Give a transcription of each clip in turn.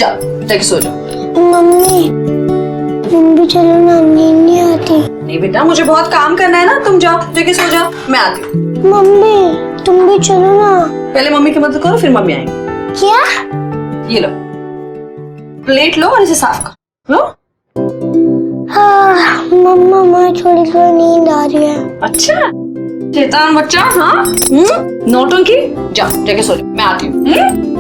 जा जाके सो जा। मम्मी तुम भी चलो ना, नींद नहीं आती। नहीं बेटा, मुझे बहुत काम करना है ना, तुम जाओ जाके सो जाओ, मैं आती हूँ। मम्मी तुम भी चलो ना। पहले मम्मी की मदद करो, फिर मम्मी आएंगी। क्या? ये लो प्लेट लो और इसे साफ करो। लो। हाँ मम्मा मुझे थोड़ी थोड़ी नींद आ रही है। अच्छा शैतान बच्चा। हाँ नौटंकी। जाओ जाके सो जाओ, मैं आती हूँ।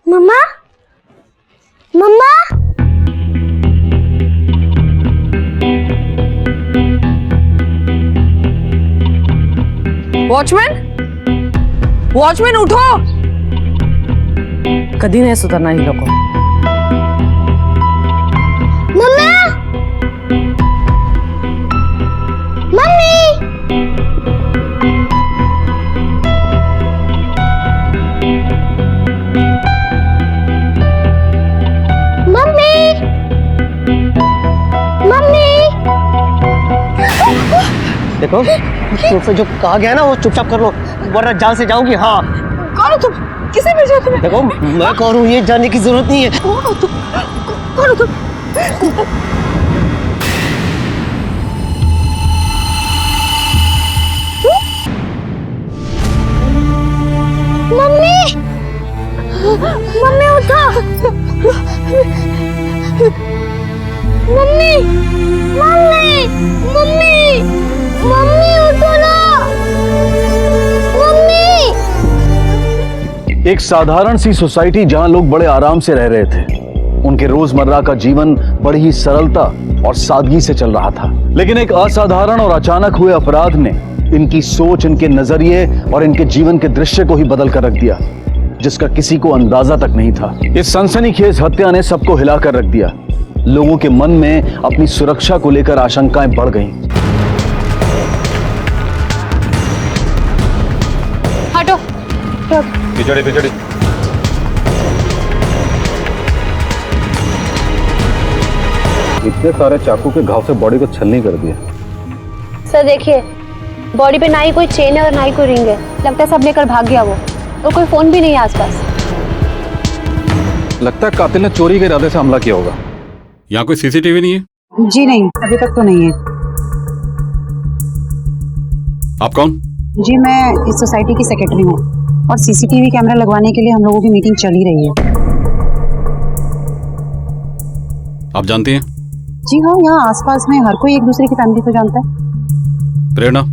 मम्मा मम्मा वॉचमैन, वॉचमैन उठो। कधी नाही सुधारणार ही लोक। मम्मा मम्मी मम्मी मम्मी। देखो तुमसे जो कहा गया ना वो चुपचाप कर लो, वरना जान से जाओगी। हाँ कौन हो तुम? किसे भेजा तुम्हें? देखो मैं कौन हूँ ये जानने की जरूरत नहीं है। कौन हो तुम? कौन हो तुम? मम्मी मम्मी उठो। मम्मी मम्मी मम्मी मम्मी उठो ना। मम्मी। एक साधारण सी सोसाइटी जहां लोग बड़े आराम से रह रहे थे। उनके रोजमर्रा का जीवन बड़ी ही सरलता और सादगी से चल रहा था, लेकिन एक असाधारण और अचानक हुए अपराध ने इनकी सोच, इनके नजरिए और इनके जीवन के दृश्य को ही बदल कर रख दिया, जिसका किसी को अंदाजा तक नहीं था। इस सनसनीखेज हत्या ने सबको हिलाकर रख दिया। लोगों के मन में अपनी सुरक्षा को लेकर आशंकाएं बढ़ गईं। हटो। पिछड़े पिछड़े। इतने सारे चाकू के घाव से बॉडी को छलनी कर दिया। सर देखिए, बॉडी पे ना ही कोई चेन है और ना ही कोई रिंग है। लगता है सब लेकर भाग गया वो, और कोई फोन भी नहीं है आसपास। लगता है कातिल ने चोरी के इरादे से हमला किया होगा। यहाँ कोई सीसीटीवी नहीं है? जी नहीं, अभी तक तो नहीं है। आप कौन? जी मैं इस सोसाइटी की सेक्रेटरी हूँ और सीसीटीवी कैमरा लगवाने के लिए हम लोगों की मीटिंग चल ही रही है। आप जानती हैं? जी हाँ, यहाँ आसपास में हर कोई एक दूसरे की फैमिली को जानता है। प्रेरणा,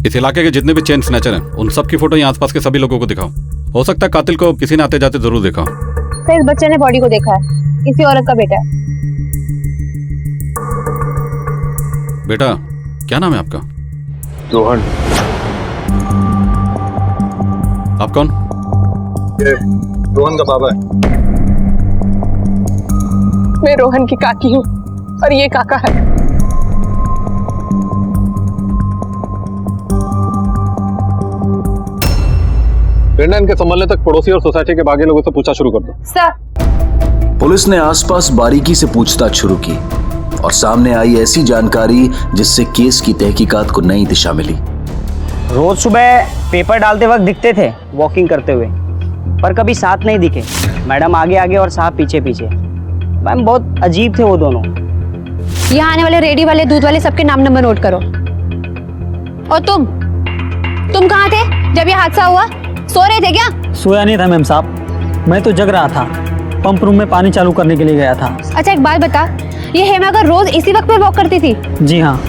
इस इलाके के जितने भी चेन स्नैचर हैं उन सब की फोटो यहाँ आसपास के सभी लोगों को दिखाओ। हो सकता है कातिल को किसी ने आते जाते जरूर देखा। सर इस बच्चे ने बॉडी को देखा है, किसी औरत का बेटा है। बेटा क्या नाम है आपका? रोहन। आप कौन? रोहन का बाबा है। मैं रोहन की काकी हूँ और ये काका है। प्रेरणा, इनके संभालने तक पड़ोसी और सोसाइटी के बाकी लोगों से पूछा शुरू कर दो। सर पुलिस ने आसपास बारीकी से पूछताछ शुरू की और सामने आई ऐसी जानकारी जिससे केस की तहकीकात को नई दिशा मिली। रोज सुबह पेपर डालते वक्त दिखते थे वॉकिंग करते हुए, पर कभी साथ नहीं दिखे। मैडम आगे आगे और साहब पीछे पीछे। मैम बहुत अजीब थे वो दोनों। यहाँ आने वाले रेडी वाले, दूध वाले सबके नाम नंबर नोट करो। और तुम कहाँ थे जब ये हादसा हुआ? सो रहे थे क्या? सोया नहीं था मैम साहब, मैं तो जग रहा था। पंप रूम में पानी चालू करने के लिए गया था। अच्छा एक बात बता, ये हेमा का रोज इसी वक्त पे वॉक करती थी? जी हाँ।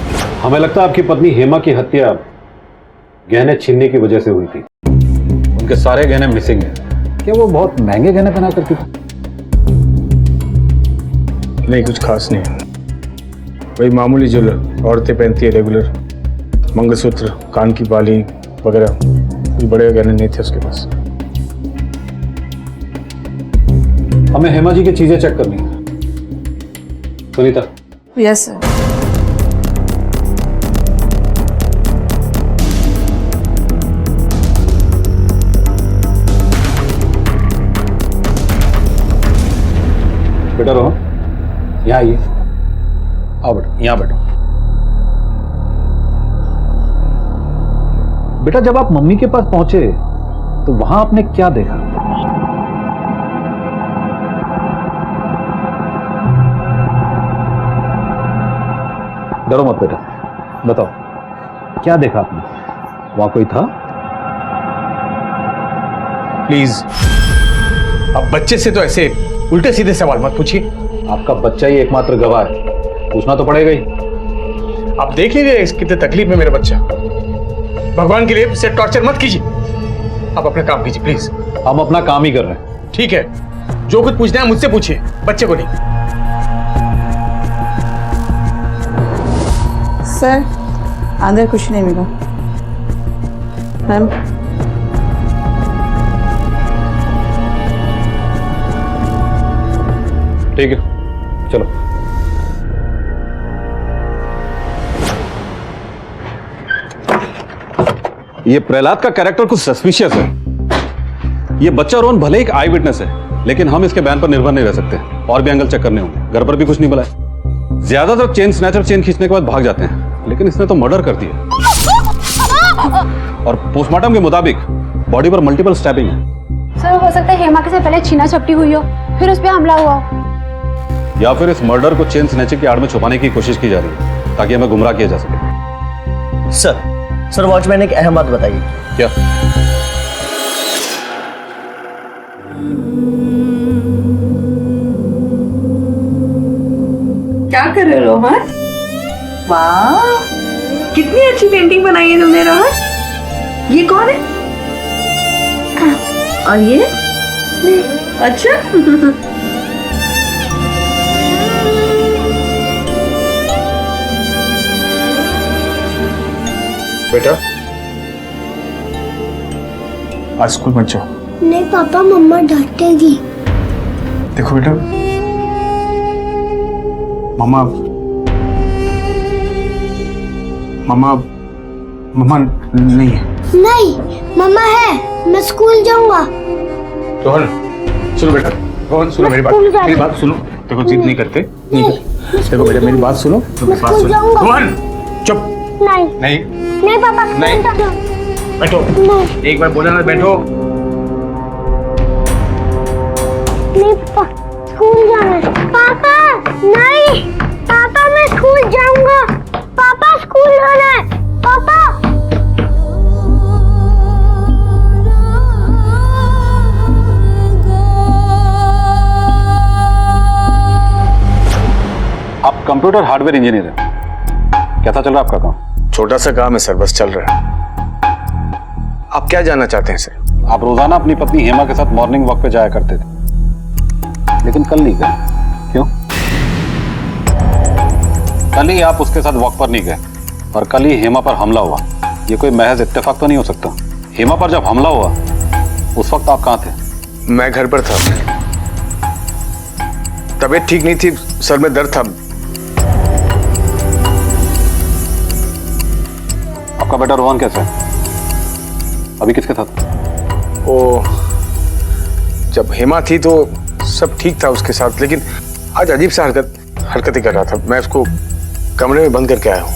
हमें लगता है आपकी पत्नी हेमा की हत्या गहने छीनने की वजह से हुई थी। उनके सारे गहने मिसिंग हैं। क्या वो बहुत महंगे गहने पहना करती थी? नहीं, कुछ खास नहीं। वही मामूली जो औरतें पहनती है रेगुलर, मंगलसूत्र, कान की बाली वगैरह। कुछ बड़े गहने नहीं थे उसके पास। हमें हेमा जी की चीजें चेक करनी है। सुनीता। Yes sir. बेटा रोहन, यहाँ आइए। आओ बेटा, यहाँ बैठो। बेटा, जब आप मम्मी के पास पहुंचे तो वहां आपने क्या देखा? डरो मत बेटा, बताओ क्या देखा आपने? वहां कोई था? प्लीज, अब बच्चे से तो ऐसे उल्टे सीधे सवाल मत पूछिए। आपका बच्चा ही एकमात्र गवाह है, पूछना तो पड़ेगा ही। आप देख लीजिए कितने तकलीफ में मेरा बच्चा। भगवान के लिए इसे टॉर्चर मत कीजिए। आप अपना काम कीजिए प्लीज। हम अपना काम ही कर रहे हैं। ठीक है, जो कुछ पूछना है मुझसे पूछिए, बच्चे को नहीं। सर, अंदर कुछ नहीं मिला। मैम, ठीक है, चलो। ये प्रहलाद का कैरेक्टर कुछ सस्पिशियस है। ये बच्चा रोहन भले एक आई विटनेस है, लेकिन हम इसके बयान पर निर्भर नहीं रह सकते। और भी एंगल चेक करने होंगे। घर पर भी कुछ नहीं मिला है। ज्यादातर चेन स्नैचर चेन खींचने के बाद भाग जाते हैं, लेकिन इसने तो मर्डर कर दिया। और पोस्टमार्टम के मुताबिक बॉडी पर मल्टीपल स्टैबिंग है। सर, हो सकता है हेमा के से पहले छीना झपटी हुई हो, फिर उस पर हमला हुआ हो। या फिर इस मर्डर को चेन स्नैचिंग की आड़ में छुपाने की कोशिश की जा रही है, ताकि हमें गुमराह किया जा सके। सर वॉचमैन एक अहम बात बताइए। क्या? क्या कर रहे हो रोहन? वाह, कितनी अच्छी पेंटिंग बनाई है तुमने रोहन। ये कौन है? और ये? अच्छा। बेटा, आज स्कूल मत जाओ। नहीं पापा, मम्मा डांटेगी। देखो बेटा, मम्मा नहीं है। नहीं, मम्मा है। मैं स्कूल जाऊंगा। रोहन, सुनो बेटा। रोहन, सुनो मेरी बात। मेरी बात सुनो। देखो, जिद नहीं करते। देखो बेटा, मेरी बात सुनो। मेरी बात सुनो। रोहन, चुप। नहीं नहीं पापा, नहीं। बैठो। नहीं। एक बार बोला ना, बैठो। नहीं पापा, स्कूल जाना है। पापा नहीं, पापा मैं स्कूल जाऊंगा। पापा स्कूल जाना है। पापा। आप कंप्यूटर हार्डवेयर इंजीनियर हैं। कैसा चल रहा है आपका काम? छोटा सा काम है सर, बस चल रहा है। आप क्या जानना चाहते हैं सर? आप रोजाना अपनी पत्नी हेमा के साथ मॉर्निंग वॉक पे जाया करते थे, लेकिन कल नहीं गए। क्यों? कल ही आप उसके साथ वॉक पर नहीं गए और कल ही हेमा पर हमला हुआ। ये कोई महज इत्तेफाक तो नहीं हो सकता। हेमा पर जब हमला हुआ उस वक्त आप कहाँ थे? मैं घर पर था। तबीयत ठीक नहीं थी, सर में दर्द था। आपका बेटा रोहन कैसा है? अभी किसके साथ? ओ, जब हेमा थी तो सब ठीक था उसके साथ, लेकिन आज अजीब सा हरकत ही कर रहा था। मैं उसको कमरे में बंद करके आया हूँ।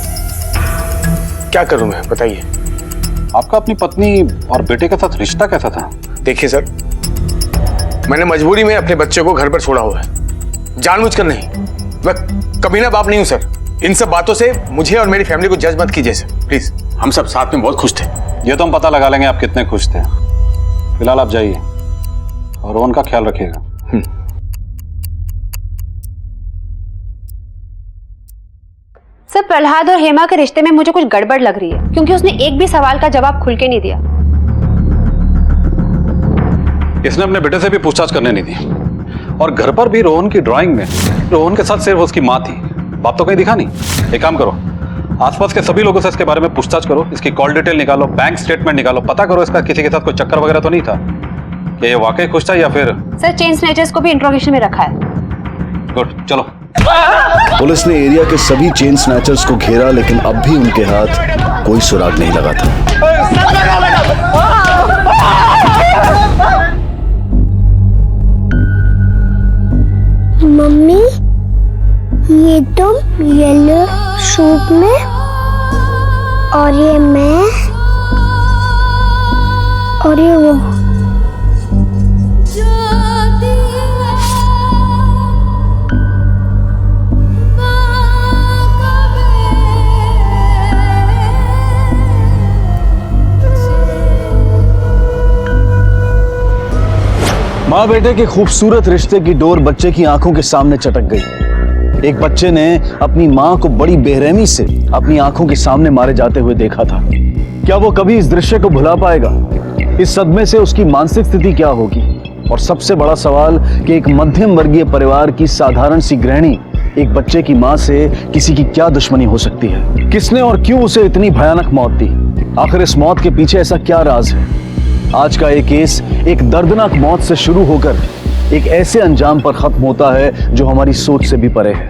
क्या करूं मैं, बताइए। आपका अपनी पत्नी और बेटे के साथ रिश्ता कैसा था? देखिए सर, मैंने मजबूरी में अपने बच्चे को घर पर छोड़ा हुआ है, जानबूझकर नहीं। मैं कमीना बाप नहीं हूं सर। इन सब बातों से मुझे और मेरी फैमिली को जज मत कीजिए सर, प्लीज। हम सब साथ में बहुत खुश थे। ये तो हम पता लगा लेंगे आप कितने खुश थे। फिलहाल आप जाइए और रोहन का ख्याल रखिएगा। सर, प्रहलाद और हेमा के रिश्ते में मुझे कुछ गड़बड़ लग रही है, क्योंकि उसने एक भी सवाल का जवाब खुल के नहीं दिया। इसने अपने बेटे से भी पूछताछ करने नहीं दी और घर पर भी रोहन की ड्राइंग में रोहन के साथ सिर्फ उसकी माँ थी, बाप तो कहीं दिखा नहीं। एक काम करो, आसपास के सभी लोगों से इसके बारे में पूछताछ करो, इसकी कॉल डिटेल निकालो, बैंक स्टेटमेंट निकालो, पता करो इसका किसी के साथ कोई चक्कर वगैरह तो नहीं था, कि ये वाकई खुश था या फिर। सर चेन स्नैचर्स को भी इंट्रोगेशन में रखा है। गुड, चलो। पुलिस ने एरिया के सभी चेन स्नैचर्स को घेरा, लेकिन अब भी उनके हाथ कोई सुराग नहीं लगा था। मम्मी, ये तुम येलो सूट में और ये मैं और ये वो। माँ बेटे के खूबसूरत रिश्ते की डोर बच्चे की आंखों के सामने चटक गई। एक बच्चे ने अपनी माँ को बड़ी बेरहमी से अपनी आंखों के सामने मारे जाते हुए देखा था। क्या वो कभी इस दृश्य को भुला पाएगा? इस सदमे से उसकी मानसिक स्थिति क्या होगी? और सबसे बड़ा सवाल कि एक मध्यम वर्गीय परिवार की साधारण सी गृहिणी एक बच्चे की माँ से किसी की क्या दुश्मनी हो सकती है? किसने और क्यों उसे इतनी भयानक मौत दी? आखिर इस मौत के पीछे ऐसा क्या राज है? आज का ये केस एक दर्दनाक मौत से शुरू होकर एक ऐसे अंजाम पर खत्म होता है जो हमारी सोच से भी परे है।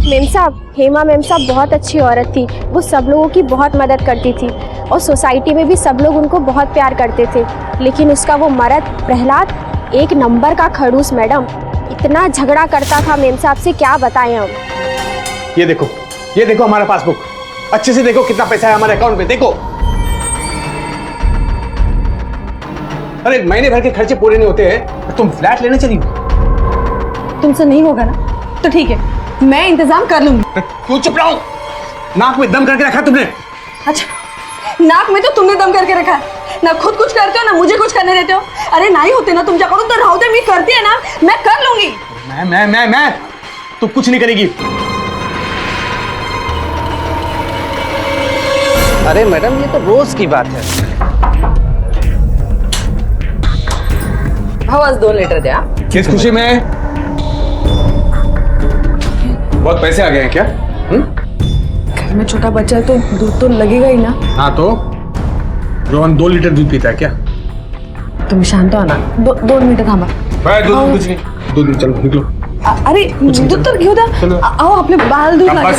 मेम साहब, हेमा मेम साहब बहुत अच्छी औरत थी। वो सब लोगों की बहुत मदद करती थी और सोसाइटी में भी सब लोग उनको बहुत प्यार करते थे। लेकिन उसका वो मर्द प्रहलाद एक नंबर का खड़ूस मैडम, इतना झगड़ा करता था मेम साहब से, क्या बताएं हम। ये देखो हमारा पासबुक, अच्छे से देखो कितना पैसा है हमारे अकाउंट में। देखो, अरे महीने भर के खर्चे पूरे नहीं होते हैं, तुम फ्लैट लेने चली हो। तुमसे नहीं होगा ना तो ठीक है, मैं इंतजाम कर लूंगी। तू चुप रहो, नाक में दम करके रखा तुमने। अच्छा, नाक में तो तुमने दम करके रखा है ना, खुद कुछ करते हो ना मुझे कुछ करने देते हो। अरे नहीं होते ना तुम जाकर तो राहु दे, मैं करती है ना, मैं कर लूंगी। मैं तू कुछ नहीं करेगी। अरे मैडम, ये तो रोज की बात है। आवाज 2 लीटर दे। किस खुशी में? बहुत पैसे आ गए हैं क्या? घर में छोटा बच्चा है तो दूध तो लगेगा ही ना। हाँ तो रोहन 2 लीटर दूध पीता है क्या? तुम शांत हो ना, 2 मिनट थांबा। दूध कुछ नहीं, दूध चलो निकलो। अरे दूध तर घेऊ द्या, आओ आपले बाळ दूध लागेल।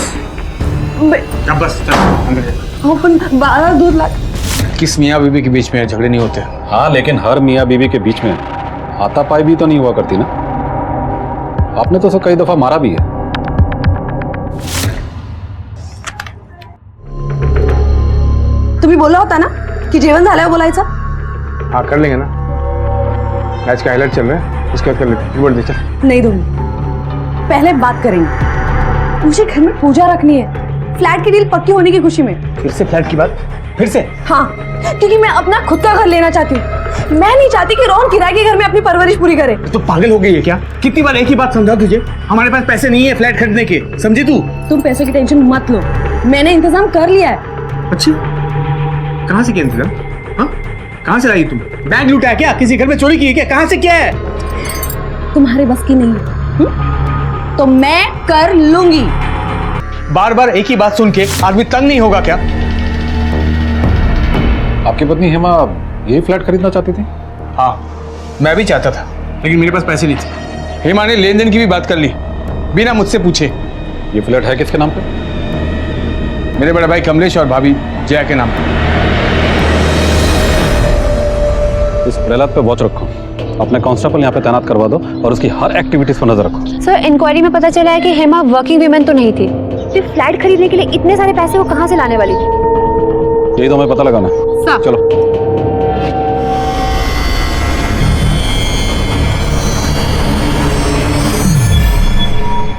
बस चलो अंदर जा। हो पण बाळाला दूध लाग। किस मियाँ बीबी के बीच में झगड़े नहीं होते। हाँ, लेकिन हर मियाँ बीवी के बीच में हाथापाई भी तो नहीं हुआ करती ना। आपने तो उसे कई दफा मारा भी है। तुम्ही बोला होता ना कि जेवण झाल्यावर बोलायचं। हाँ कर लेंगे ना, मैच का हाईलाइट चल रहा है, उसके बाद कर लेते हैं। रिवॉर्ड दे चल। नहीं दूंगी, पहले बात करेंगे। मुझे घर में पूजा रखनी है, फ्लैट की डील पक्की होने की खुशी में। फिर से फ्लैट की बात? फिर से? हाँ, क्योंकि मैं अपना खुद का घर लेना चाहती हूँ। मैं नहीं चाहती कि रोहन किराए के घर में अपनी परवरिश पूरी करे। तो पागल हो गई है क्या? कितनी बार एक ही बात समझा तुझे? हमारे पास पैसे नहीं है फ्लैट खरीदने के, समझी तू? तुम पैसों की टेंशन मत लो, मैंने इंतजाम कर लिया है। अच्छा, कहाँ से किया इंतजाम? हाँ, कहाँ से लाई तुम? बैंक लूटा है क्या? किसी घर में चोरी की है क्या? कहाँ से किया है? तुम्हारे बस की नहीं है तो मैं कर लूंगी। बार बार एक ही बात सुन के आदमी तंग नहीं होगा क्या? आपकी पत्नी हेमा यही फ्लैट खरीदना चाहती थी? हाँ, मैं भी चाहता था, लेकिन मेरे पास पैसे नहीं थे। हेमा ने लेन देन की भी बात कर ली बिना मुझसे पूछे। ये फ्लैट है किसके नाम पे? मेरे बड़े भाई कमलेश और भाभी जया के नाम पे। इस प्रहलाद पे वॉच रखो, अपने कांस्टेबल यहाँ पे तैनात करवा दो और उसकी हर एक्टिविटीज पर नजर रखो। सर इंक्वायरी में पता चला है कि हेमा वर्किंग वीमेन तो नहीं थी, फिर फ्लैट खरीदने के लिए इतने सारे पैसे वो कहाँ से लाने वाली थी? यही तो हमें पता लगाना। चलो।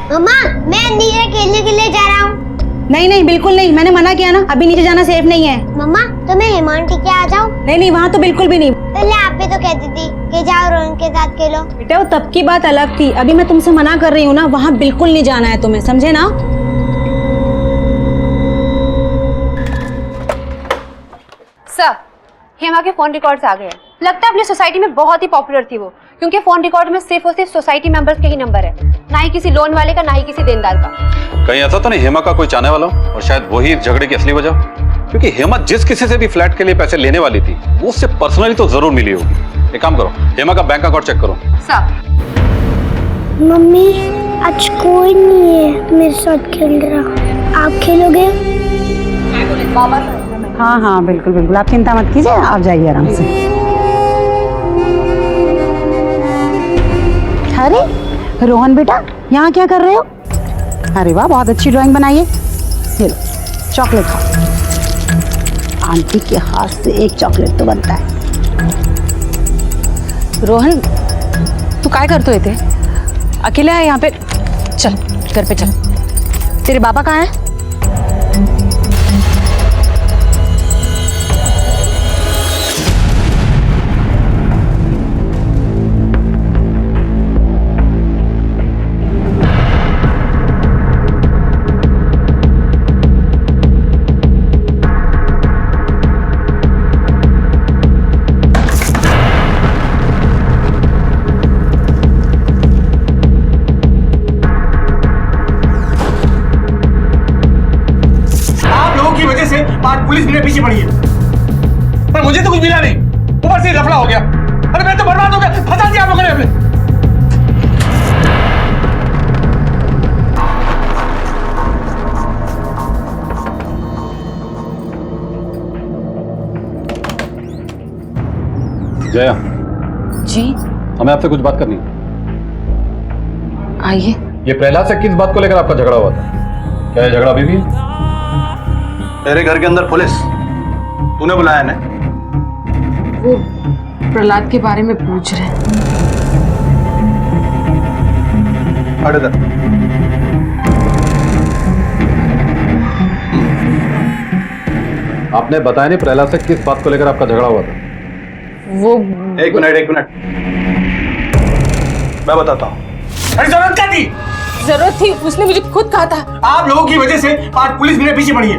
मम्मा, मैं नीचे खेलने के लिए जा रहा हूँ। नहीं नहीं बिल्कुल नहीं, मैंने मना किया ना, अभी नीचे जाना सेफ नहीं है। मम्मा, तो मैं हेमांटी के आ जाऊँ? नहीं नहीं, वहाँ तो बिल्कुल भी नहीं। पहले आप भी तो कहती थी कि जाओ रोहन के साथ खेलो। बेटा वो तब की बात अलग थी, अभी मैं तुमसे मना कर रही हूँ ना, वहाँ बिल्कुल नहीं जाना है तुम्हें, समझे ना? सर, हेमा के फोन रिकॉर्ड्स आ गए हैं। लगता है अपनी सोसाइटी में बहुत ही पॉपुलर थी वो, क्योंकि फोन रिकॉर्ड में सिर्फ और सिर्फ सोसाइटी मेंबर्स के ही नंबर है, ना ही किसी लोन वाले का, ना ही किसी देनदार का। कहीं ऐसा तो नहीं हेमा का कोई चाहने वाला हो और शायद वही झगड़े की असली वजह हो? क्योंकि हेमा जिस किसी से भी फ्लैट के लिए पैसे लेने वाली थी वो उससे पर्सनली तो जरूर मिली होगी। एक काम करो, हेमा का बैंक अकाउंट चेक करो। सर मम्मी आज कोई नहीं है मेरे साथ खेल रहा, आप खेलोगे? हाँ हाँ बिल्कुल बिल्कुल, आप चिंता मत कीजिए, आप जाइए आराम से। अरे रोहन बेटा, यहाँ क्या कर रहे हो? अरे वाह, बहुत अच्छी ड्राइंग बनाई है। ये लो चॉकलेट खाओ, आंटी के हाथ से एक चॉकलेट तो बनता है। रोहन तू काय करतोय ते? अकेला है यहाँ पे? चल घर पे चल। तेरे बाबा कहाँ है? आज पुलिस मेरे पीछे पड़ी है, पर मुझे तो कुछ मिला नहीं, ऊपर से लफड़ा हो गया। अरे मैं तो बर्बाद हो गया, फंसा दिया आप लोगों ने हमें। जया जी हमें आपसे कुछ बात करनी है। आइए। ये प्रहलाद से किस बात को लेकर आपका झगड़ा हुआ था? क्या ये झगड़ा अभी भी है? तेरे घर के अंदर पुलिस, तूने बुलाया ना? वो प्रहलाद के बारे में पूछ रहे हैं। हट इधर। आपने बताया नहीं प्रहलाद से किस बात को लेकर आपका झगड़ा हुआ था? वो एक मिनट, मैं बताता हूँ। अरे जरूरत क्या थी? जरूरत थी, उसने मुझे खुद कहा था। आप लोगों की वजह से आज पुलिस मेरे पीछे पड़ी है।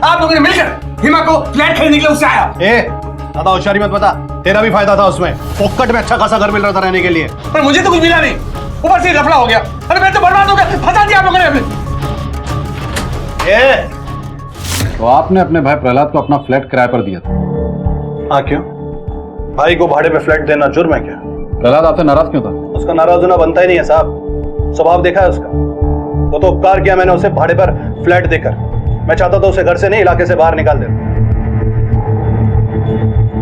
आप लोगों ने मिलकर हिमा को फ्लैट खरीदने के लिए उससे आया। ज्यादा होशियारी मत बता, तेरा भी फायदा था उसमें। पोकट में अच्छा खासा घर मिल रहा था रहने के लिए, पर मुझे तो कुछ मिला नहीं, ऊपर से लफड़ा हो गया। अरे मैं तो बर्बाद हो गया, फंसा दिया आप लोगों ने हमें। तो आपने अपने भाई प्रहलाद को अपना फ्लैट किराए पर दिया था? हाँ क्यों? भाई को भाड़े पे फ्लैट देना जुर्म है क्या? प्रहलाद आपसे नाराज क्यों था? उसका नाराज होना बनता ही नहीं है साहब, स्वभाव देखा है उसका। वो तो उपकार किया मैंने उसे भाड़े पर फ्लैट देकर। मैं चाहता था उसे घर से नहीं, इलाके से बाहर निकाल देता।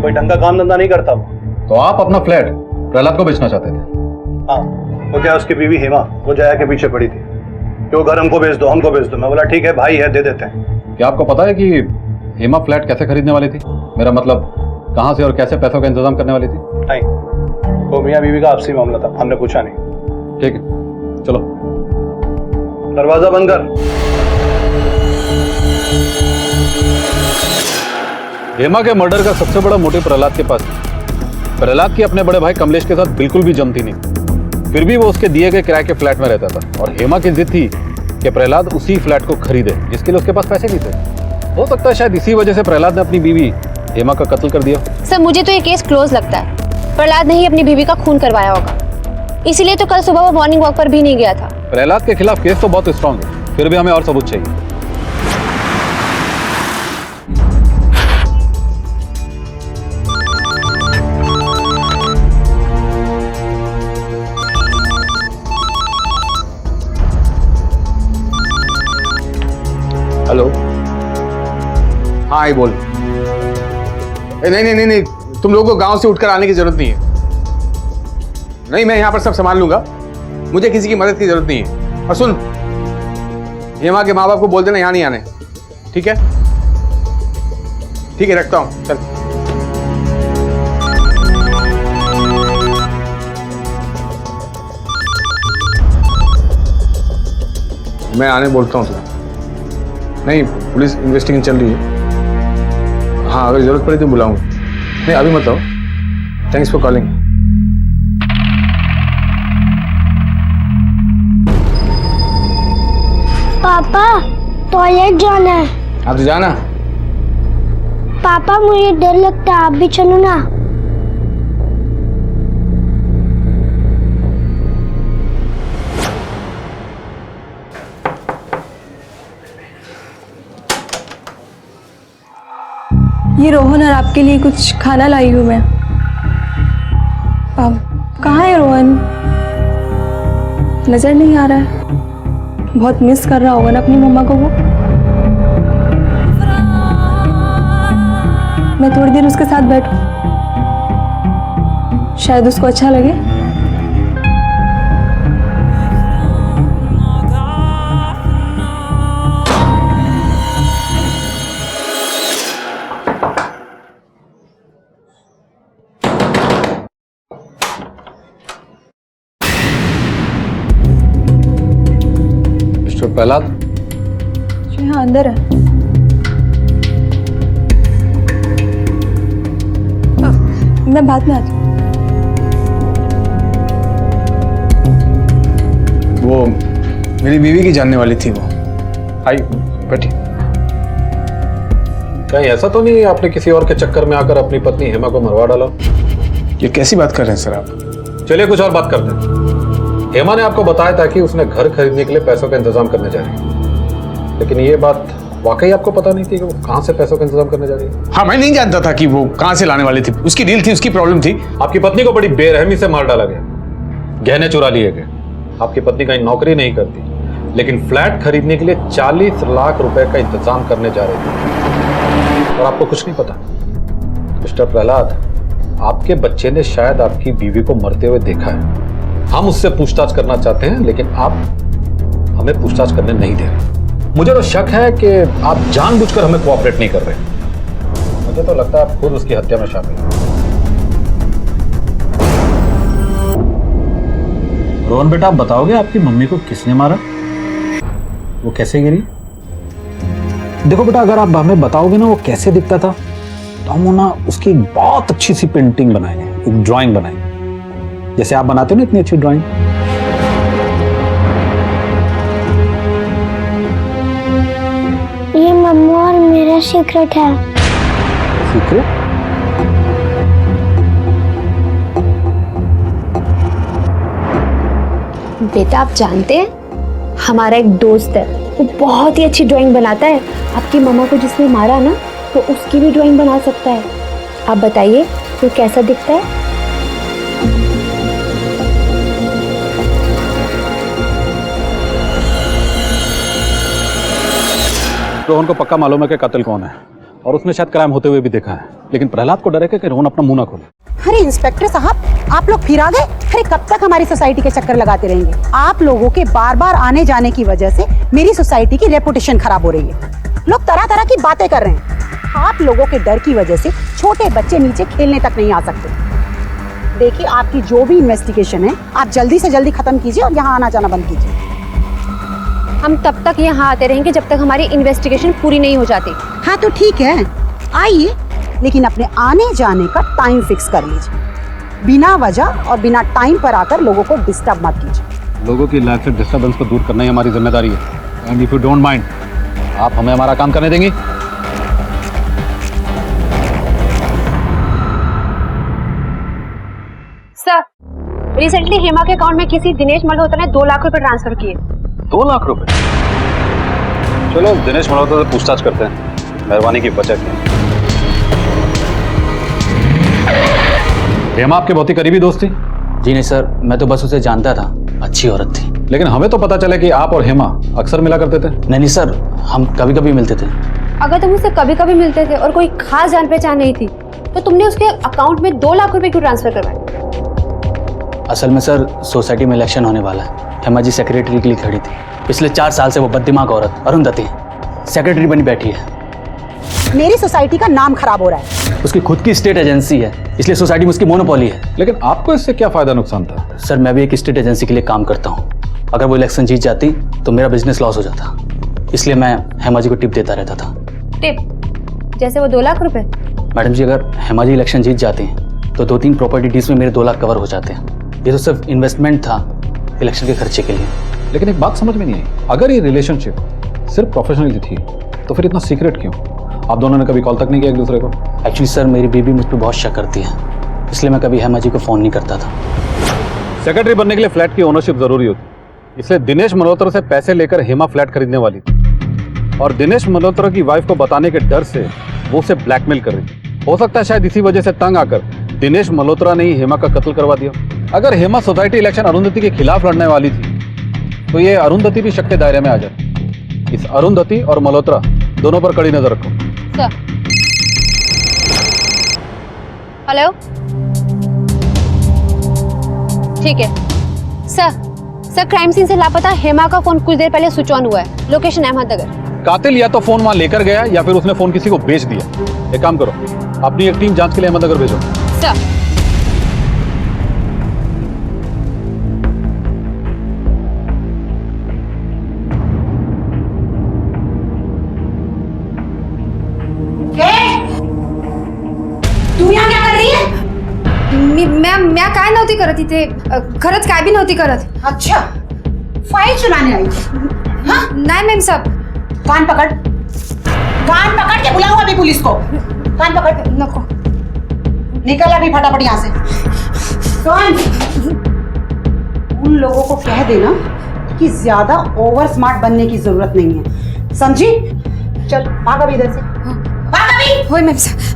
कोई ढंग का काम धंधा नहीं करता वो। तो आप अपना फ्लैट प्रहलाद को बेचना चाहते थे? हाँ, वो क्या उसकी बीवी हेमा वो जया के पीछे पड़ी थी कि वो घर हमको बेच दो, हमको बेच दो। मैं बोला ठीक है, भाई है, दे देते हैं। क्या आपको पता है कि हेमा फ्लैट कैसे खरीदने वाली थी? मेरा मतलब कहाँ से और कैसे पैसों का इंतजाम करने वाली थी? नहीं, वो मियाँ बीवी का आपसी मामला था, हमने पूछा नहीं। ठीक है, चलो दरवाजा बंद कर। हेमा के मर्डर का सबसे बड़ा मोटिव प्रहलाद के पास है। प्रहलाद की अपने बड़े भाई कमलेश के साथ बिल्कुल भी जमती नहीं, फिर भी वो उसके दिए गए किराए के फ्लैट में रहता था। और हेमा की जिद थी कि प्रहलाद उसी फ्लैट को खरीदे, जिसके लिए उसके पास पैसे नहीं थे। हो सकता है शायद इसी वजह से प्रहलाद ने अपनी बीवी हेमा का कत्ल कर दिया। सर मुझे तो ये केस क्लोज लगता है। प्रहलाद ने ही अपनी बीवी का खून करवाया होगा, इसीलिए तो कल सुबह वो मॉर्निंग वॉक पर भी नहीं गया था। प्रहलाद के खिलाफ केस तो बहुत स्ट्रांग है, फिर भी हमें और सबूत चाहिए। हेलो, हाँ आई बोल। नहीं नहीं नहीं नहीं, तुम लोगों को गांव से उठकर आने की जरूरत नहीं है। नहीं, मैं यहाँ पर सब संभाल लूंगा, मुझे किसी की मदद की जरूरत नहीं है। और सुन, हेमा के माँ बाप को बोल देना यहाँ नहीं आने, ठीक है? ठीक है, रखता हूँ, चल। मैं आने बोलता हूँ तुझे। नहीं, पुलिस इन्वेस्टिगेशन चल रही है। हाँ, अगर जरूरत पड़ी तो बुलाऊंगा। नहीं, अभी मत आओ। Thanks for calling. पापा टॉयलेट जाना है। आप तो जाना। पापा मुझे डर लगता है, आप भी चलो ना। ये रोहन और आपके लिए कुछ खाना लाई हूँ मैं। अब कहाँ है रोहन? नजर नहीं आ रहा है। बहुत मिस कर रहा होगा ना अपनी मम्मा को वो। मैं थोड़ी देर उसके साथ बैठूं, शायद उसको अच्छा लगे। मिस्टर प्रहलाद, जी हाँ, अंदर है। मैं बाद में आती हूँ। वो मेरी बीवी की जानने वाली थी वो। आई बैठी। कहीं ऐसा तो नहीं आपने किसी और के चक्कर में आकर अपनी पत्नी हेमा को मरवा डाला? ये कैसी बात कर रहे हैं सर आप? चलिए कुछ और बात करते हैं। हेमा ने आपको बताया था कि उसने घर खरीदने के लिए पैसों का इंतजाम करने जा रही है, लेकिन ये बात वाकई आपको पता नहीं थी कि वो कहां से पैसों का इंतजाम करने जा रही है? हाँ, मैं नहीं जानता था कि वो कहां से लाने वाली थी। उसकी डील थी, उसकी प्रॉब्लम थी। आपकी पत्नी को बड़ी बेरहमी से मार डाला गया, गहने चुरा लिए गए। आपकी पत्नी कहीं नौकरी नहीं करती, लेकिन फ्लैट खरीदने के लिए 40 लाख रुपए का इंतजाम करने जा रही थी, और आपको कुछ नहीं पता। मिस्टर प्रहलाद, आपके बच्चे ने शायद आपकी बीवी को मरते हुए देखा है। हम उससे पूछताछ करना चाहते हैं, लेकिन आप हमें पूछताछ करने नहीं दे रहे। मुझे तो शक है कि आप जानबूझकर हमें कोऑपरेट नहीं कर रहे। मुझे तो लगता है आप खुद उसकी हत्या में शामिल हैं। रोहन बेटा, आप बताओगे आपकी मम्मी को किसने मारा? वो कैसे गिरी? देखो बेटा, अगर आप हमें बताओगे ना वो कैसे दिखता था, तो हम ना उसकी एक बहुत अच्छी सी पेंटिंग बनाएंगे, एक ड्राइंग बनाएंगे, जैसे आप बनाते हो ना इतनी अच्छी ड्राइंग। ये मम्मा और मेरा सीक्रेट है। सीक्रेट? बेटा, आप जानते हैं हमारा एक दोस्त है, वो बहुत ही अच्छी ड्राइंग बनाता है। आपकी मम्मा को जिसने मारा ना, तो उसकी भी ड्राइंग बना सकता है। आप बताइए वो कैसा दिखता है? रोहन को पक्का मालूम है कि कातिल कौन है, और उसने शायद क्राइम होते हुए भी देखा है, लेकिन प्रहलाद को डर है कि रोहन अपना मुंह ना खोले। अरे इंस्पेक्टर साहब, आप लोग फिर आ गए? अरे कब तक हमारी सोसाइटी के चक्कर लगाते रहेंगे? आप लोगों के बार बार आने जाने की वजह से मेरी सोसाइटी की रेपुटेशन खराब हो रही है। लोग तरह तरह की बातें कर रहे हैं। आप लोगों के डर की वजह से छोटे बच्चे नीचे खेलने तक नहीं आ सकते। देखिए, आपकी जो भी इन्वेस्टिगेशन है, आप जल्दी से जल्दी खत्म कीजिए और यहाँ आना जाना बंद कीजिए। हम तब तक यहाँ आते रहेंगे जब तक हमारी इन्वेस्टिगेशन पूरी नहीं हो जाती। हाँ तो ठीक है, आइए, लेकिन अपने आने जाने का टाइम फिक्स कर लीजिए। बिना वजह और बिना टाइम पर आकर लोगों को डिस्टर्ब मत कीजिए। लोगों की लाइफ से डिस्टर्बेंस को दूर करना ही हमारी जिम्मेदारी है। And if you don't mind, आप हमें हमारा काम करने देंगी? सर, रिसेंटली हेमा के अकाउंट में किसी दिनेश मल्होत्रा ने 2 लाख रुपए ट्रांसफर किए। 2 लाख रुपए? चलो दिनेश मल्होत्रा से पूछताछ करते हैं, मेहरबानी की बचत की। हेमा आपके बहुत ही करीबी दोस्त थी? जी नहीं सर, मैं तो बस उसे जानता था, अच्छी औरत थी। लेकिन हमें तो पता चला कि आप और हेमा अक्सर मिला करते थे। नहीं सर, हम कभी कभी मिलते थे। अगर तुम उससे कभी कभी मिलते थे और कोई खास जान पहचान नहीं थी, तो तुमने उसके अकाउंट में 2 लाख रुपए क्यों ट्रांसफर करवाए? असल में सर, सोसाइटी में इलेक्शन होने वाला है। हेमा जी सेक्रेटरी के लिए खड़ी थी। पिछले 4 साल से वो बददिमाग औरत अरुंधति सेक्रेटरी बनी बैठी है। मेरी सोसाइटी का नाम खराब हो रहा है। उसकी खुद की स्टेट एजेंसी है, इसलिए सोसाइटी में उसकी मोनोपोली है। लेकिन आपको इससे क्या फायदा नुकसान था? सर, मैं भी एक स्टेट एजेंसी के लिए काम करता हूँ। अगर वो इलेक्शन जीत जाती तो मेरा बिजनेस लॉस हो जाता, इसलिए मैं हेमा जी को टिप देता रहता था। टिप? जैसे वो 2 लाख रुपए? मैडम जी, अगर हेमा जी इलेक्शन जीत जाती हैं तो 2-3 प्रॉपर्टी डील्स में मेरे 2 लाख कवर हो जाते हैं। ये तो सिर्फ इन्वेस्टमेंट था इलेक्शन के खर्चे के लिए। लेकिन एक बात समझ में नहीं आई, अगर ये रिलेशनशिप सिर्फ प्रोफेशनल थी तो फिर इतना सीक्रेट क्यों? आप दोनों ने कभी कॉल तक नहीं किया एक दूसरे को? एक्चुअली सर, मेरी बीबी मुझ पर बहुत शक करती है, इसलिए मैं कभी हेमा जी को फ़ोन नहीं करता था। सेक्रेटरी बनने के लिए फ्लैट की ओनरशिप जरूरी होती, इसलिए दिनेश मल्होत्रा से पैसे लेकर हेमा फ्लैट खरीदने वाली थी, और दिनेश मल्होत्रा की वाइफ को बताने के डर से वो उसे ब्लैकमेल कर रही थी। हो सकता है शायद इसी वजह से तंग आकर दिनेश मल्होत्रा ने ही हेमा का कत्ल करवा दिया। अगर हेमा सोसाइटी इलेक्शन अरुंधति के खिलाफ लड़ने वाली थी तो ये अरुंधति भी शक के दायरे में आ जाए। इस अरुंधति और मल्होत्रा दोनों पर कड़ी नजर रखो। सर हेलो, ठीक है सर क्राइम सीन से लापता हेमा का फोन कुछ देर पहले स्विच ऑन हुआ है। लोकेशन अहमदनगर। कातिल या तो फोन वहां लेकर गया या फिर उसने फोन किसी को बेच दिया। एक काम करो, अपनी एक टीम जांच के लिए अहमदनगर भेजो। सर तू यहाँ क्या कर रही है? म्या काय नव्हती करत इथे, खरंच काय बी नव्हती करत. अच्छा, फाइल चुराने आई थी? हाँ? नाही मॅम साहब. कान पकड़ के बुलाओ अभी पुलिस को. कान पकड़. नको. निकल अभी फटाफट यहाँ से. कौन? उन लोगों को कह देना कि ज्यादा ओवर स्मार्ट बनने की जरूरत नहीं है, समझी? चल भाग अभी इधर से. भाग अभी. होय मॅम साहब.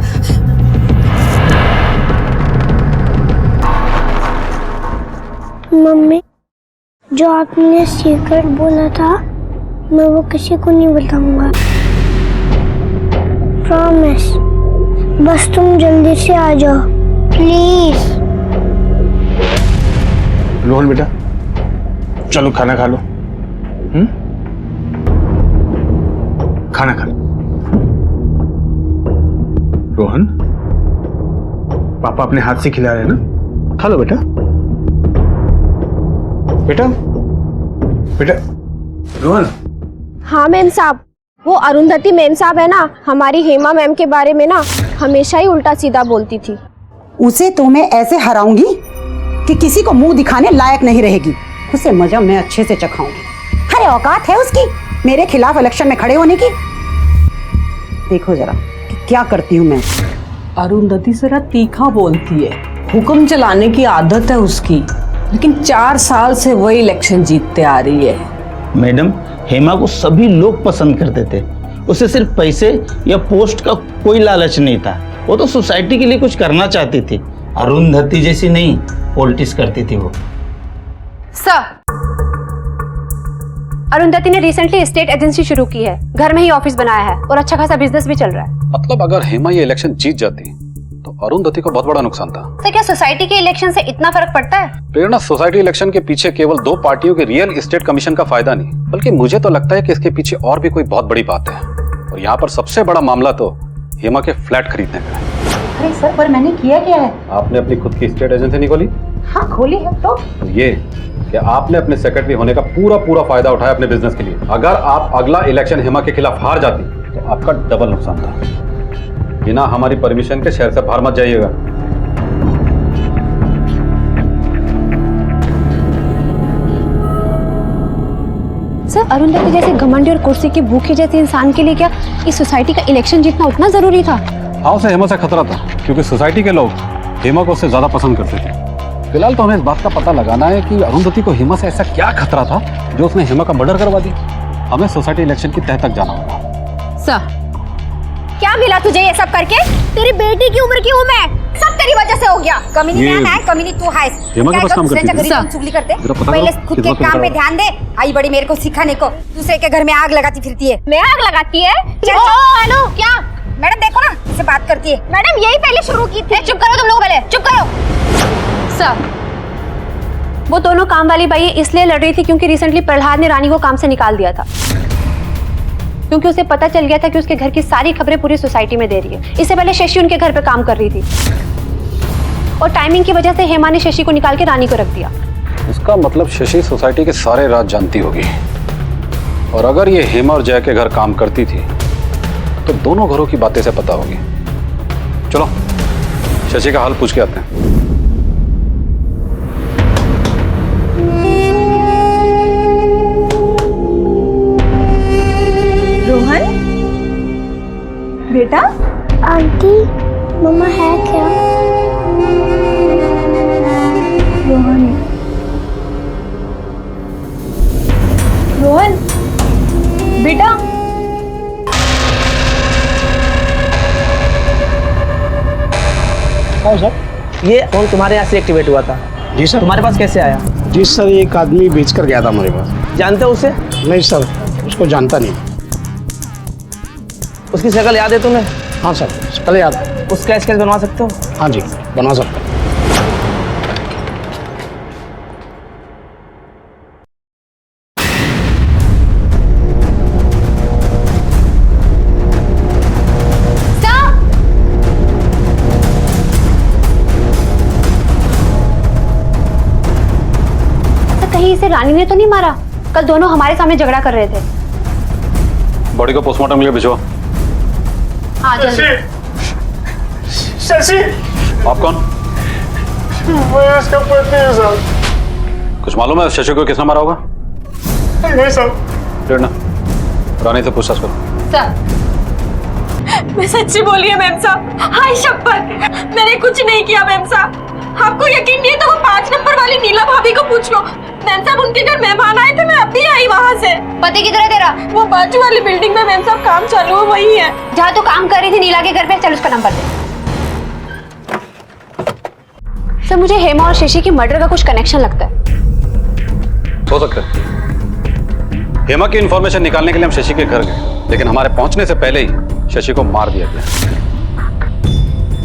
मम्मी, जो आपने सीक्रेट बोला था मैं वो किसी को नहीं बताऊंगा, प्रॉमिस. बस तुम जल्दी से आ जाओ प्लीज. रोहन बेटा, चलो खाना खा लो. खाना खा लो. रोहन, पापा अपने हाथ से खिला रहे हैं ना, खा लो बेटा. बेटा बेटा रोहन. हाँ मैम साहब, वो अरुंधति मैम साहब है ना, हमारी हेमा मैम के बारे में ना हमेशा ही उल्टा सीधा बोलती थी. उसे तो मैं ऐसे हराऊंगी कि किसी को मुंह दिखाने लायक नहीं रहेगी. उसे मजा मैं अच्छे से चखाऊंगी. अरे औकात है उसकी मेरे खिलाफ इलेक्शन में खड़े होने की. देखो जरा कि क्या करती हूँ मैं. अरुंधति जरा तीखा बोलती है, हुक्म चलाने की आदत है उसकी, लेकिन 4 साल से वही इलेक्शन जीतते आ रही है. मैडम, हेमा को सभी लोग पसंद करते थे. उसे सिर्फ पैसे या पोस्ट का कोई लालच नहीं था. वो तो सोसाइटी के लिए कुछ करना चाहती थी. अरुंधति जैसी नहीं, पॉलिटिक्स करती थी वो. सर, अरुंधति ने रिसेंटली स्टेट एजेंसी शुरू की है, घर में ही ऑफिस बनाया है और अच्छा खासा बिजनेस भी चल रहा है. मतलब अगर हेमा ये इलेक्शन जीत जाती तो अरुंधति को बहुत बड़ा नुकसान था. तो क्या सोसाइटी के इलेक्शन से इतना फर्क पड़ता है? प्रेरणा, सोसाइटी इलेक्शन के पीछे केवल 2 पार्टियों के रियल एस्टेट कमीशन का फायदा नहीं, बल्कि मुझे तो लगता है कि इसके पीछे और भी कोई बहुत बड़ी बात है. और यहाँ पर सबसे बड़ा मामला तो हेमा के फ्लैट खरीदने का है. अरे सर, पर मैंने किया क्या है? आपने अपनी खुद की स्टेट एजेंसी नहीं खोली? हाँ खोली है. तो ये कि आपने अपने सेक्रेटरी होने का पूरा फायदा उठाया अपने बिजनेस के लिए. अगर आप अगला इलेक्शन हेमा के खिलाफ हार जाती तो आपका डबल नुकसान था. बिना हमारी परमिशन के शहर से बाहर मत जाइएगा. सर, अरुंधति जैसे घमंडी और कुर्सी की भूखी जैसे इंसान के लिए क्या इस सोसाइटी का इलेक्शन जीतना उतना जरूरी था? हाँ, उसे हेमा से खतरा था, क्योंकि सोसाइटी के लोग हेमा को उससे ज्यादा पसंद करते थे. फिलहाल तो हमें इस बात का पता लगाना है कि अरुंधति को हेमा से ऐसा क्या खतरा था जो उसने हेमा का मर्डर करवा दी. हमें सोसाइटी इलेक्शन की तह तक जाना होगा. सर, क्या मिला तुझे ये सब करके? तेरी बेटी की उम्र की हूँ मैं, सब तेरी वजह से हो गया. कमीनी मैं है, कमीनी तू है. हेमा के पास काम करती है. चुगली करते, पहले खुद के काम में ध्यान दे. आई बड़ी मेरे को सिखाने को, दूसरे के घर में आग लगाती फिरती है. मैं आग लगाती है? हेलो, क्या मैडम देखो ना, इससे बात करती है. मैडम यही पहले शुरू की थी. चुप करो तुम लोग, पहले चुप करो. सर, वो दोनों काम वाली बाई इसलिए लड़ रही थी क्योंकि रिसेंटली प्रहलाद ने रानी को काम से निकाल दिया था, क्योंकि उसे पता चल गया था कि उसके घर की सारी खबरें पूरी सोसाइटी में दे रही है. इससे पहले शशि उनके घर पे काम कर रही थी और टाइमिंग की वजह से हेमा ने शशि को निकाल के रानी को रख दिया. इसका मतलब शशि सोसाइटी के सारे राज जानती होगी, और अगर ये हेमा और जय के घर काम करती थी तो दोनों घरों की बातें से पता होगी. चलो शशि का हाल पूछ के आते हैं. रोहन बेटा. आंटी, मम्मा है क्या? रोहन, रोहन बेटा. बताओ सर। ये अकाउंट तुम्हारे यहाँ से एक्टिवेट हुआ था? जी सर। तुम्हारे पास कैसे आया? जी सर, एक आदमी बेच कर गया था हमारे पास। जानते हो उसे? नहीं सर, उसको जानता नहीं। उसकी शक्ल याद है तुम्हें? हाँ सर, शक्ल याद है। उसका स्केच बनवा सकते हो? हाँ जी, बनवा सकते हैं। कहीं इसे रानी ने तो नहीं मारा? कल दोनों हमारे सामने झगड़ा कर रहे थे। बॉडी को पोस्टमार्टम के लिए भिजवा। हाँ जल्दी। शशि, आप कौन? मैं इसका पति हूँ सर। कुछ मालूम है शशि को किसने मारा होगा? नहीं सर। लेना, रानी से पूछताछ करो। मैं सच्ची बोली है मैम साहब, हाय शपथ, मैंने कुछ नहीं किया मैम साहब। आपको यकीन नहीं है तो वो 5 नंबर वाली नीला भाभी को पूछ लो। मैम साहब उनके घर मेहमान आए थे, मैं अभी आई वहाँ से। पति किधर है तेरा? वो बाजू वाली बिल्डिंग में मैम साहब काम चालू है, वही है। जहाँ तू काम कर रही थी नीला के घर पे, चल उसका नंबर दे। सर मुझे हेमा और शशि की मर्डर का कुछ कनेक्शन लगता है। हो सकता है। हेमा की इंफॉर्मेशन निकालने के लिए हम शशि के घर गए, लेकिन हमारे पहुंचने से पहले ही शशि को मार दिया गया।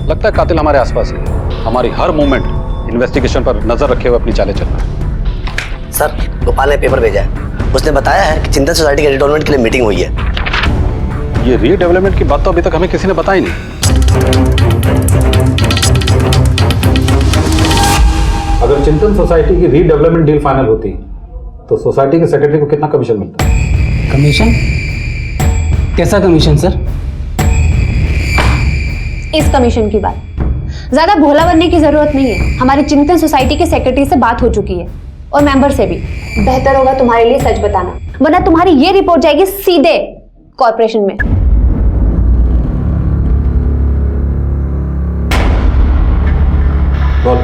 लगता है कातिल हमारे आसपास ही है। हमारी हर मूवमेंट इन्वेस्टिगेशन पर नजर रखे हुए अपनी चालें चल रहा है। सर, गोपाल ने पेपर भेजा है। उसने बताया है कि चिंतन सोसाइटी के रिडेवलपमेंट के लिए मीटिंग हुई है। ये रीडेवलपमेंट की बात तो अभी तक हमें किसी ने बताई नहीं। अगर चिंतन सोसाइटी की रीडेवलपमेंट डील फाइनल होती तो सोसाइटी के सेक्रेटरी को कितना कमीशन मिलता? कमीशन? कैसा कमीशन सर? इस कमीशन की बात। ज्यादा भोला बनने की जरूरत नहीं है। हमारी चिंतन सोसाइटी के सेक्रेटरी से बात हो चुकी है और मेंबर से भी। बेहतर होगा तुम्हारे लिए सच बताना, वरना तुम्हारी ये रिपोर्ट जाएगी सीधे कॉर्पोरेशन में। बोल,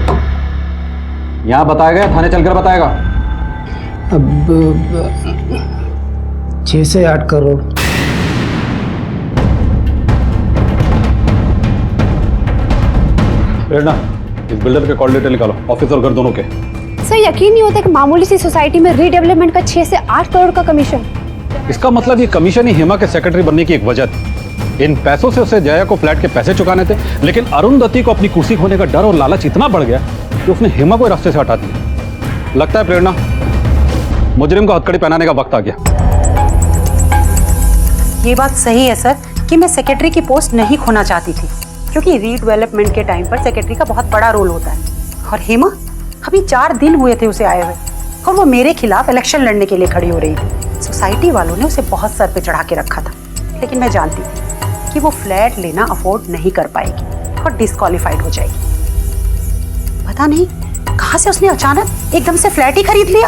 यहां बताया गया, थाने चलकर बताएगा। अब 6 से 8 करोड़। प्रेरणा, इस बिल्डर के कॉल डिटेल निकालो, ऑफिस और घर दोनों के। सर यकीन नहीं होता कि मामूली सी सोसाइटी में रीडेवलपमेंट का 6 से 8 करोड़ का कमीशन। इसका मतलब ये कमीशन ही हेमा के सेक्रेटरी बनने की एक वजह थी। इन पैसों से उसे जया को फ्लैट के पैसे चुकाने थे, लेकिन अरुंधति को अपनी कुर्सी खोने का डर और लालच इतना बढ़ गया कि उसने हेमा को रास्ते से हटा दिया। लगता है प्रेरणा, मुजरिम को हथकड़ी पहनाने का वक्त आ गया। ये बात सही है सर कि मैं सेक्रेटरी की पोस्ट नहीं खोना चाहती थी, क्योंकि रीडेवलपमेंट के टाइम पर सेक्रेटरी का बहुत बड़ा रोल होता है। और हेमा, अभी 4 दिन हुए थे उसे आए हुए और वो मेरे खिलाफ इलेक्शन लड़ने के लिए खड़ी हो रही थी। सोसाइटी वालों ने उसे बहुत सर पे चढ़ा के रखा था, लेकिन मैं जानती थी कि वो फ्लैट लेना अफोर्ड नहीं कर पाएगी और डिस्क्वालीफाइड हो जाएगी। पता नहीं कहां से उसने अचानक एकदम से फ्लैट ही खरीद लिया।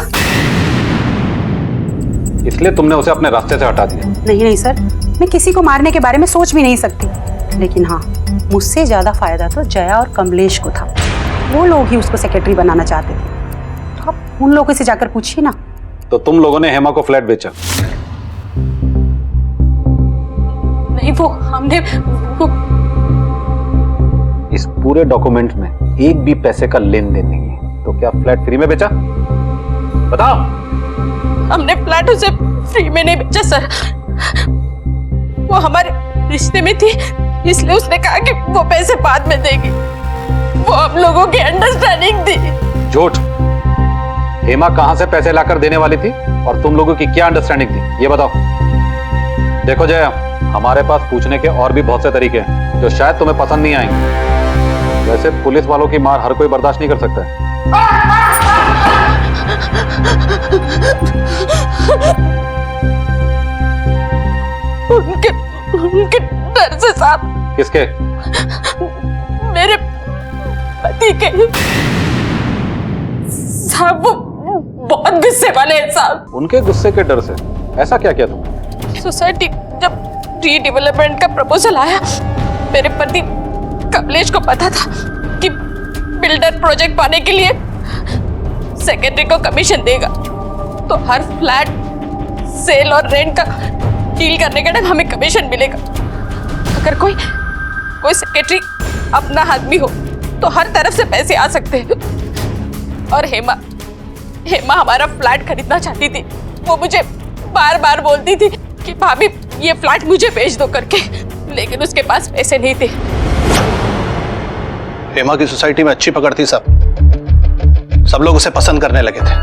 इसलिए तुमने उसे अपने रास्ते से हटा दिया? नहीं सर, मैं किसी को मारने के बारे में सोच भी नहीं सकती, लेकिन हाँ, मुझसे ज्यादा फायदा तो जया और कमलेश को था। वो लोग ही उसको सेक्रेटरी बनाना चाहते थे। तो आप उन लोगों से जाकर पूछिए ना। तो तुम लोगों ने हेमा को फ्लैट बेचा? नहीं, वो हमने इस पूरे डॉक्यूमेंट में एक भी पैसे का लेन देन नहीं है, तो क्या फ्लैट फ्री में बेचा? बताओ। हमने फ्लैट उसे फ्री में नहीं बेचा सर। वो हमारे रिश्ते में थी, इसलिए उसने कहा कि वो पैसे बाद में देगी। वो हम लोगों की अंडरस्टैंडिंग थी। झूठ। हेमा कहां से पैसे लाकर देने वाली थी और तुम लोगों की क्या अंडरस्टैंडिंग थी, ये बताओ। देखो जया, हमारे पास पूछने के और भी बहुत से तरीके हैं जो शायद तुम्हें पसंद नहीं आएंगे। वैसे पुलिस वालों की मार हर कोई बर्दाश्त नहीं कर सकता है। उनके डर से साहब। किसके? मेरे पति के साहब। वो बहुत गुस्से वाले हैं साहब। उनके गुस्से के डर से? ऐसा क्या किया तुमने? सोसाइटी जब रीडेवलपमेंट का प्रपोजल आया, मेरे पति कमलेश को पता था कि बिल्डर प्रोजेक्ट पाने के लिए सेक्रेटरी को कमीशन देगा, तो हर फ्लैट सेल और रेंट का डील करने के टाइम हमें कमीशन मिलेगा। अगर कोई सेक्रेटरी अपना आदमी हो तो हर तरफ से पैसे आ सकते हैं। और हेमा हेमा हमारा फ्लैट खरीदना चाहती थी। वो मुझे बार बार बोलती थी कि भाभी ये फ्लैट मुझे बेच दो करके, लेकिन उसके पास पैसे नहीं थे। हेमा की सोसाइटी में अच्छी पकड़ थी सब लोग उसे पसंद करने लगे थे।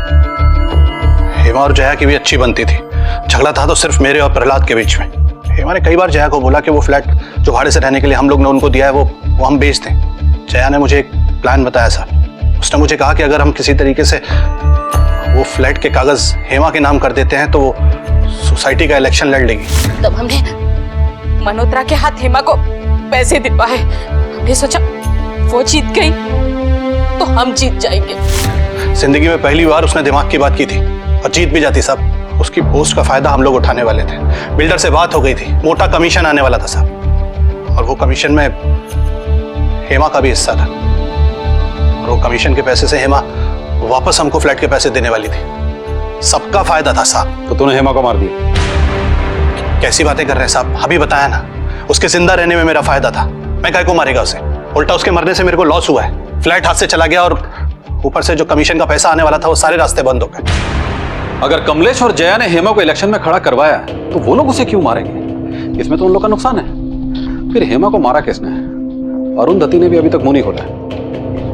हेमा और जया की भी अच्छी बनती थी। झगड़ा था तो सिर्फ मेरे और प्रहलाद के बीच में। हेमा ने कई बार जया को बोला कि वो फ्लैट जो भाड़े से रहने के लिए हम लोग ने उनको दिया है वो हम बेच दें। जया ने मुझे एक प्लान बताया साहब। उसने मुझे कहा कि अगर हम किसी तरीके से वो फ्लैट के कागज हेमा के नाम कर देते हैं तो वो सोसाइटी का इलेक्शन लड़ लेगी। तब हमने मल्होत्रा के हाथ हेमा को पैसे दिलवाए। हमने सोचा वो जीत गई तो हम जीत जाएंगे। जिंदगी में पहली बार उसने दिमाग की बात की थी और जीत भी जाती साहब। उसकी पोस्ट का फायदा हम लोग उठाने वाले थे। बिल्डर से बात हो गई थी, मोटा कमीशन आने वाला था साहब, और वो कमीशन में हेमा का भी हिस्सा था। और वो कमीशन के पैसे से हेमा वापस हमको फ्लैट के पैसे देने वाली थी। सबका फायदा था साहब। तो तूने हेमा को मार दिया? कैसी बातें कर रहे हैं साहब? अभी बताया ना, उसके जिंदा रहने में मेरा फायदा था। मैं काय को मारेगा उसे? उल्टा उसके मरने से मेरे को लॉस हुआ है। फ्लैट हाथ से चला गया और ऊपर से जो कमीशन का पैसा आने वाला था वो सारे रास्ते बंद हो गए। अगर कमलेश और जया ने हेमा को इलेक्शन में खड़ा करवाया तो वो लोग उसे क्यों मारेंगे? इसमें तो उन लोग का नुकसान है। फिर हेमा को मारा किसने? अरुंधति ने भी अभी तक मुंह नहीं खोला है।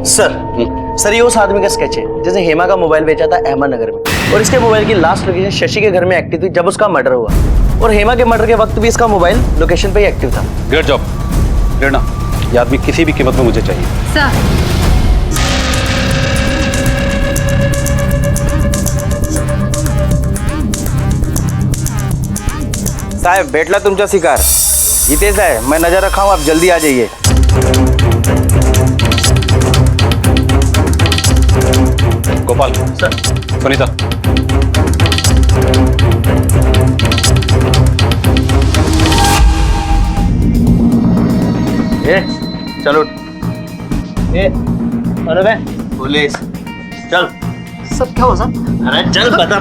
सर ये उस आदमी का स्केच है जिसे हेमा का मोबाइल बेचा था अहमदनगर में, और इसके मोबाइल की लास्ट लोकेशन शशि के घर में एक्टिव थी जब उसका मर्डर हुआ, और हेमा के मर्डर के वक्त भी इसका मोबाइल लोकेशन पे ही एक्टिव था। ग्रेट जॉब रेना, ये आदमी किसी भी कीमत में मुझे चाहिए। सर साहेब भेटला तुमचा शिकार इथेच आहे, मैं नजर रखा हूं, आप जल्दी आ जाइए। गोपाल सर, सुनीता चलो पुलिस चल। सब क्या हो सब? अरे चल बता।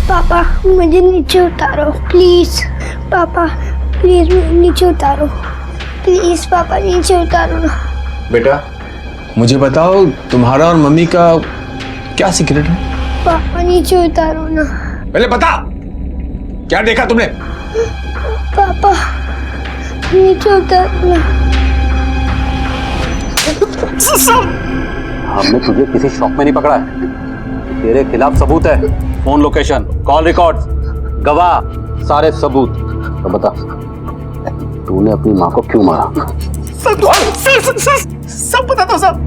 पापा मुझे नीचे उतारो प्लीज। पापा प्लीज नीचे उतारो प्लीज। पापा नीचे उतारो ना। बेटा मुझे बताओ तुम्हारा और मम्मी का क्या सीक्रेट है? पापा नीचे उतारो ना। पहले बता क्या देखा तुमने? पापा नीचे उतारो ना। हमने तुझे किसी शॉप में नहीं पकड़ा है। तेरे खिलाफ सबूत है, फोन लोकेशन, कॉल रिकॉर्ड्स, गवाह, सारे सबूत। तो बता तूने अपनी माँ को क्यों मारा? सब बता दो सब।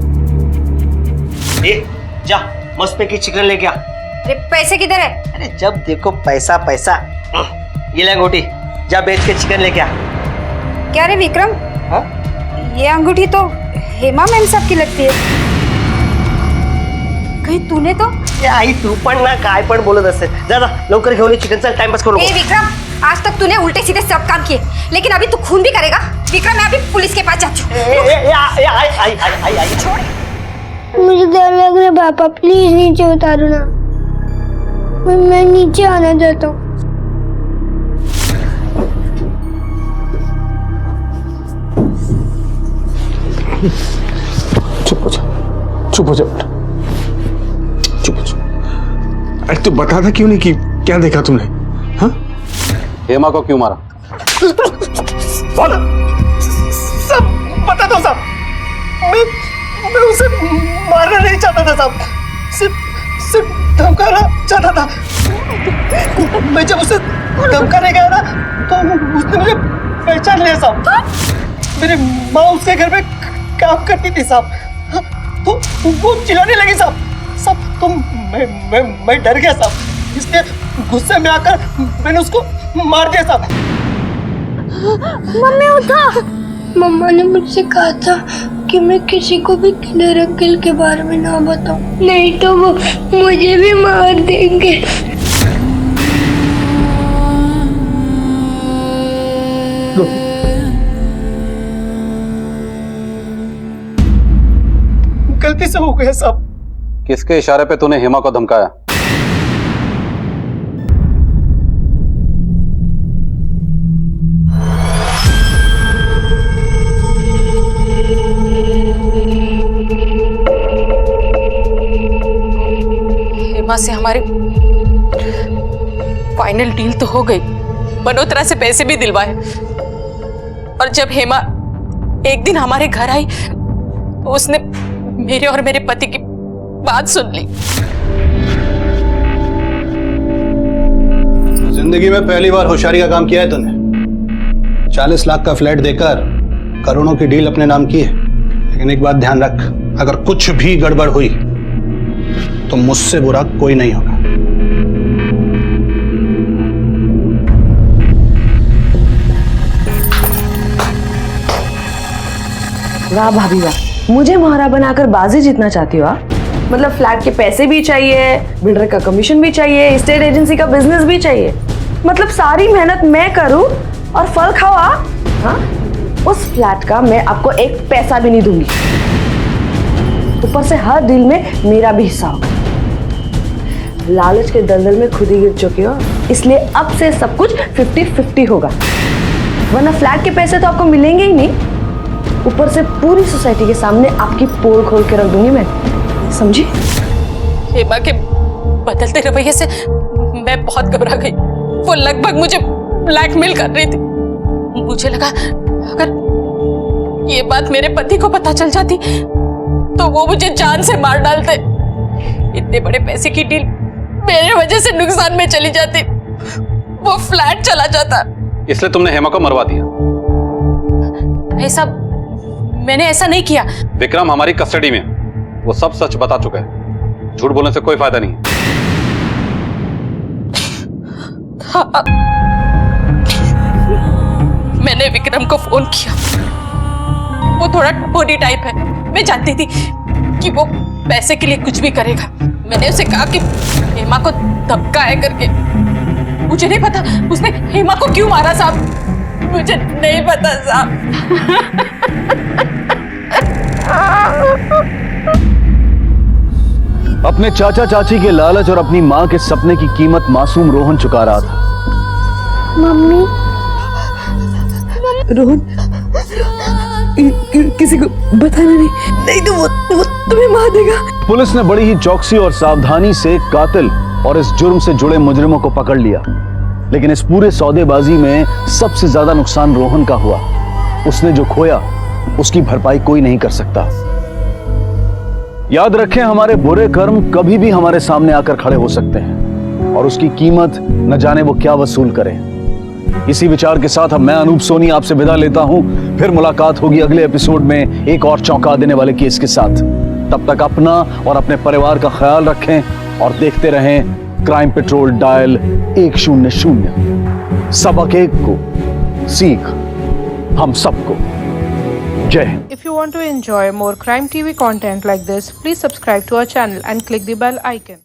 जा मस्त पे की चिकन लेके आ। अरे पैसे किधर है? अरे जब देखो पैसा पैसा। ये ले अंगूठी, जा बेच के चिकन लेके आ। क्या रे विक्रम? हा? ये अंगूठी तो हेमा मैम साहब की लगती है। कहीं तूने तो? ये आई तू पण ना काय पण बोलत असते। जा जा लवकर घेऊन ये चिकन, चल टाइम पास करू। ए विक्रम, आज तक तूने उल्टे सीधे सब काम किए, लेकिन अभी तू खून भी करेगा। विक्रम मैं अभी पुलिस के पास जाती हूँ। छोड़। मुझे डर लग रहा है पापा, प्लीज नीचे उतारो ना। मैं नीचे आना चाहता हूँ। चुप हो जा, चुप हो जा, चुप हो जा। अरे तू बता था क्यों नहीं कि क्या देखा तुमने? हाँ? हेमा को क्यों मारा? सब बता दो सब। मैं उसे मारना नहीं चाहता था साहब, सिर्फ धमकाना चाहता था। मैं जब उसे धमकाने गया ना तो उसने मुझे पहचान लिया साहब। मेरी माँ उसके घर में काम करती थी साहब, तो वो चिल्लाने लगी साहब। तो मैं डर गया साहब, इसलिए गुस्से में आकर मैंने उसको मार दिया साहब। मम्मी उठा। मम्मा ने मुझसे कहा था कि मैं किसी को भी किलर अंकल के बारे में ना बताऊं, नहीं तो वो मुझे भी मार देंगे। कैसे हो गया साहब? किसके इशारे पे तूने हेमा को धमकाया? हेमा से हमारी फाइनल डील तो हो गई, मल्होत्रा से पैसे भी दिलवाए, और जब हेमा एक दिन हमारे घर आई तो उसने मेरे और मेरे पति की बात सुन ली। जिंदगी में पहली बार होशियारी का काम किया है तूने। 40 लाख का फ्लैट देकर करोड़ों की डील अपने नाम की है। लेकिन एक बात ध्यान रख, अगर कुछ भी गड़बड़ हुई तो मुझसे बुरा कोई नहीं होगा। वाह भाभी वाह, मुझे महारा बनाकर बाजी जीतना चाहती हो आप? मतलब फ्लैट के पैसे भी चाहिए, बिल्डर का कमीशन भी चाहिए, स्टेट एजेंसी का बिजनेस भी चाहिए, मतलब सारी मेहनत मैं करूं और फल खाओ आप? हाँ, उस फ्लैट का मैं आपको एक पैसा भी नहीं दूंगी, ऊपर से हर डील में मेरा भी हिस्सा होगा। लालच के दलदल में खुद ही गिर चुके हो, इसलिए अब से सब कुछ 50-50 होगा, वरना फ्लैट के पैसे तो आपको मिलेंगे ही नहीं, ऊपर से पूरी सोसाइटी के सामने आपकी पोल खोल के रख दूंगी मैं, समझी? हेमा के बदलते रवैये से मैं बहुत घबरा गई। वो लगभग मुझे ब्लैकमेल कर रही थी। मुझे लगा अगर ये बात मेरे पति को पता चल जाती तो वो मुझे जान से मार डालते। इतने बड़े पैसे की डील मेरे वजह से नुकसान में चली जाती, वो फ्लैट चला जाता। इसलिए तुमने हेमा को मरवा दिया? ऐसा मैंने ऐसा नहीं किया। विक्रम हमारी कस्टडी में, वो सब सच बता चुका है, झूठ बोलने से कोई फायदा नहीं है। हाँ, मैंने विक्रम को फोन किया, वो थोड़ा टपोरी टाइप है, मैं जानती थी कि वो पैसे के लिए कुछ भी करेगा। मैंने उसे कहा कि हेमा को धमकाए करके। मुझे नहीं पता उसने हेमा को क्यों मारा साहब, मुझे नहीं पता साहब। अपने चाचा चाची के लालच और अपनी माँ के सपने की कीमत मासूम रोहन चुका रहा था। मम्मी, रोहन, किसी को बताना नहीं तो वो तुम्हें मार देगा। पुलिस ने बड़ी ही चौकसी और सावधानी से कातिल और इस जुर्म से जुड़े मुजरिमों को पकड़ लिया, लेकिन इस पूरे सौदेबाजी में सबसे ज्यादा नुकसान रोहन का हुआ। उसने जो खोया उसकी भरपाई कोई नहीं कर सकता। याद रखें, हमारे बुरे कर्म कभी भी हमारे सामने आकर खड़े हो सकते हैं और उसकी कीमत न जाने वो क्या वसूल करें। इसी विचार के साथ अब मैं अनूप सोनी आपसे विदा लेता हूं। फिर मुलाकात होगी अगले एपिसोड में एक और चौंका देने वाले केस के साथ। तब तक अपना और अपने परिवार का ख्याल रखें और देखते रहें क्राइम पेट्रोल डायल 100। सबक एक को सीख हम सबको। जय Hind. If you want to enjoy more Crime TV content like this, please subscribe to our channel and click the bell icon.